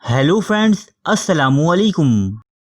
Hello friends, अस्सलाम वालेकुम।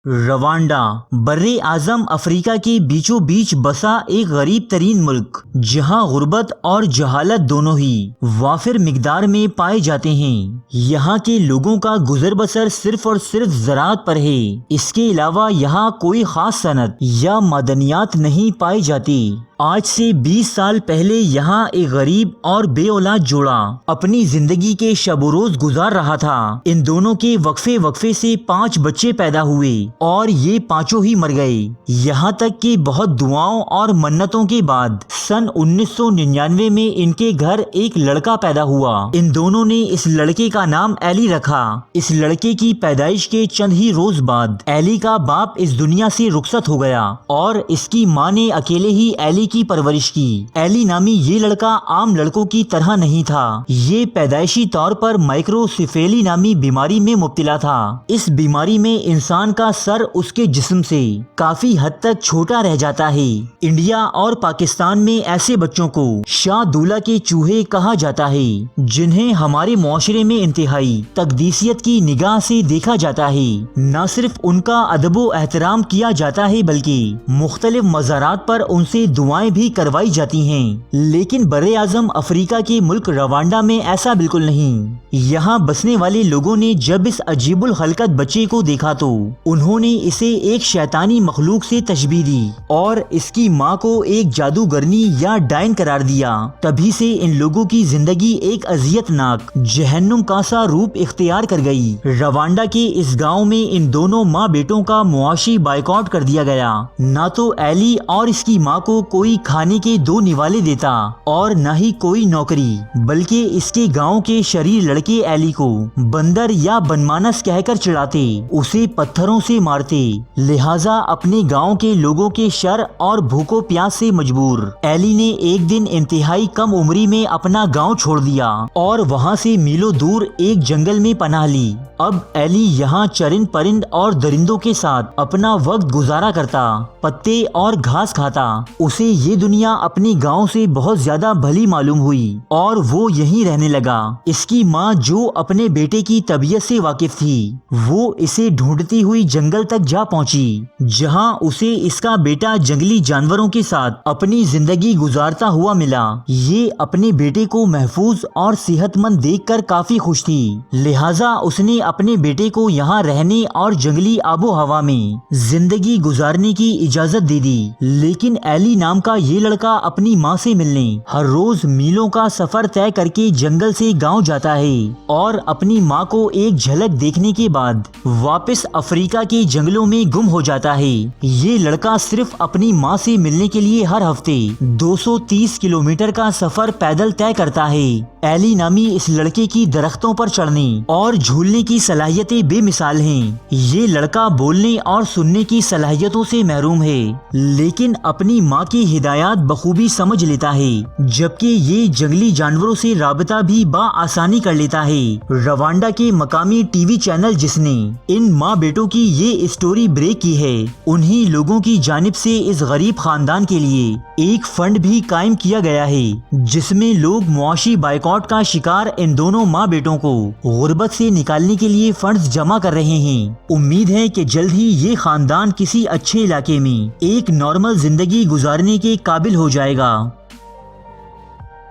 Rwanda बर्रे आज़म Africa के बीचों बीच बसा एक गरीब तरीन मुल्क, जहां गुर्बत और जहालत दोनों ही वाफिर मिकदार में पाए जाते हैं। यहाँ के लोगों का गुजर बसर सिर्फ और सिर्फ ज़राअत पर है। इसके अलावा यहाँ कोई खास सनत या मदनियात नहीं पाई जाती। आज से 20 साल पहले यहाँ एक गरीब और बे औलाद जोड़ा अपनी जिंदगी के शब रोज गुजार रहा था। इन दोनों के वक्फे वक्फे से 5 बच्चे पैदा हुए और ये पांचों ही मर गए। यहाँ तक कि बहुत दुआओं और मन्नतों के बाद सन 1999 में इनके घर एक लड़का पैदा हुआ। इन दोनों ने इस लड़के का नाम एली रखा। इस लड़के की पैदाइश के चंद ही रोज बाद एली का बाप इस दुनिया से रुखसत हो गया और इसकी माँ ने अकेले ही एली की परवरिश की। एली नामी ये लड़का आम लड़कों की तरह नहीं था। ये पैदाइशी तौर पर माइक्रोसिफेली नामी बीमारी में मुब्तला था। इस बीमारी में इंसान का सर उसके जिस्म से काफी हद तक छोटा रह जाता है। इंडिया और पाकिस्तान में ऐसे बच्चों को शाहदूला के चूहे कहा जाता है, जिन्हें हमारे मुआशरे में इंतहाई तकदीसियत की निगाह से देखा जाता है। न सिर्फ उनका अदबो एहतराम किया जाता है, बल्कि मुख्तलिफ मज़ारात पर उनसे दुआएं भी करवाई जाती हैं। लेकिन बर्रे आज़म अफ्रीका के मुल्क रवांडा में ऐसा बिल्कुल नहीं। यहाँ बसने वाले लोगों ने जब इस अजीबुल खलकत बच्चे को देखा तो उन्होंने इसे एक शैतानी मखलूक से तशबीह दी और इसकी माँ को एक जादूगरनी या डायन करार दिया। तभी से इन लोगों की जिंदगी एक अजियतनाक जहन्नुम का सा रूप इख्तियार कर गई। रवांडा के इस गाँव में इन दोनों माँ बेटों का मुआशी बाइकआउट कर दिया गया। न तो एली और इसकी माँ को कोई खाने के 2 निवाले देता और न ही कोई नौकरी, बल्कि इसके गांव के शरीर लड़के एली को बंदर या बनमानस कहकर चिढ़ाते, उसे पत्थरों से मारते। लिहाजा अपने गांव के लोगों के शर और भूखों प्यास से मजबूर एली ने एक दिन इंतहाई कम उम्री में अपना गांव छोड़ दिया और वहां से मीलों दूर एक जंगल में पनाह ली। अब एली यहाँ चरिंद परिंद और दरिंदों के साथ अपना वक्त गुजारा करता, पत्ते और घास खाता। उसे ये दुनिया अपने गांव से बहुत ज्यादा भली मालूम हुई और वो यहीं रहने लगा। इसकी माँ, जो अपने बेटे की तबीयत से वाकिफ थी, वो इसे ढूंढती हुई जंगल तक जा पहुंची, जहां उसे इसका बेटा जंगली जानवरों के साथ अपनी जिंदगी गुजारता हुआ मिला। ये अपने बेटे को महफूज और सेहतमंद देखकर काफी खुश थी। लिहाजा उसने अपने बेटे को यहाँ रहने और जंगली आबो हवा में जिंदगी गुजारने की इजाजत दे दी। लेकिन एली नाम का ये लड़का अपनी माँ से मिलने हर रोज मीलों का सफर तय करके जंगल से गांव जाता है और अपनी माँ को एक झलक देखने के बाद वापस अफ्रीका के जंगलों में गुम हो जाता है। ये लड़का सिर्फ अपनी माँ से मिलने के लिए हर हफ्ते 230 किलोमीटर का सफर पैदल तय करता है। एली नामी इस लड़के की दरख्तों पर चढ़ने और झूलने की सलाहियतें बेमिसाल हैं। ये लड़का बोलने और सुनने की सलाहियतों से महरूम है, लेकिन अपनी माँ की हिदायत बखूबी समझ लेता है, जबकि ये जंगली जानवरों से राबता भी आसानी कर लेता है। रवांडा के मकामी टीवी चैनल जिसने इन माँ बेटों की ये स्टोरी ब्रेक की है, उन्हीं लोगों की जानिब से इस गरीब खानदान के लिए एक फंड भी कायम किया गया है, जिसमें लोग मुआशी बाइकआउट का शिकार इन दोनों माँ बेटों को गुर्बत से निकालने के लिए फंड्स जमा कर रहे हैं। उम्मीद है कि जल्द ही ये खानदान किसी अच्छे इलाके में एक नॉर्मल जिंदगी गुजारने के काबिल हो जाएगा।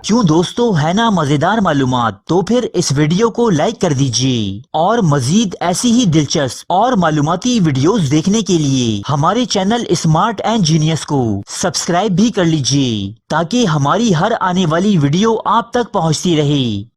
क्यों दोस्तों, है ना मजेदार मालूमात? तो फिर इस वीडियो को लाइक कर दीजिए और मजीद ऐसी ही दिलचस्प और मालूमाती वीडियोस देखने के लिए हमारे चैनल स्मार्ट एंड जीनियस को सब्सक्राइब भी कर लीजिए, ताकि हमारी हर आने वाली वीडियो आप तक पहुंचती रहे।